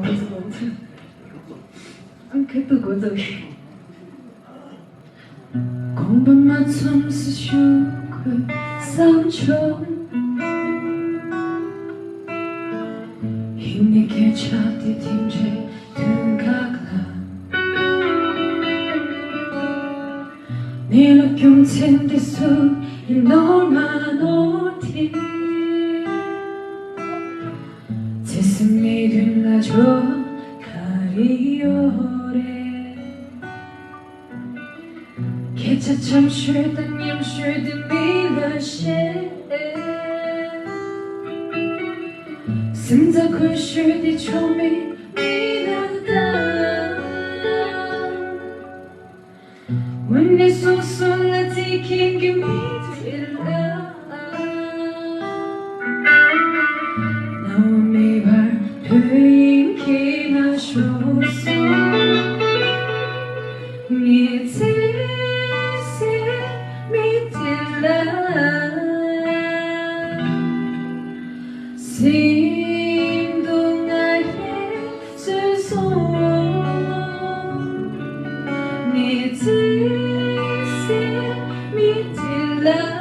懂不懂？그 또 고독해. 공부만 참으시고 상처 힘내게 찾디 팀제 등각라 내가 경쟁될 수 너만 어디 제스미를 나줘 가리오래 개차 참 쉬던 님 쉬던 미라시 심자 그 쉬디 처음에 미라다 원래 속속나 지킨 게 미들라 나와 매발 베인기나 쇼소 미들 심동아의 슬소로 네 뜻을 믿을라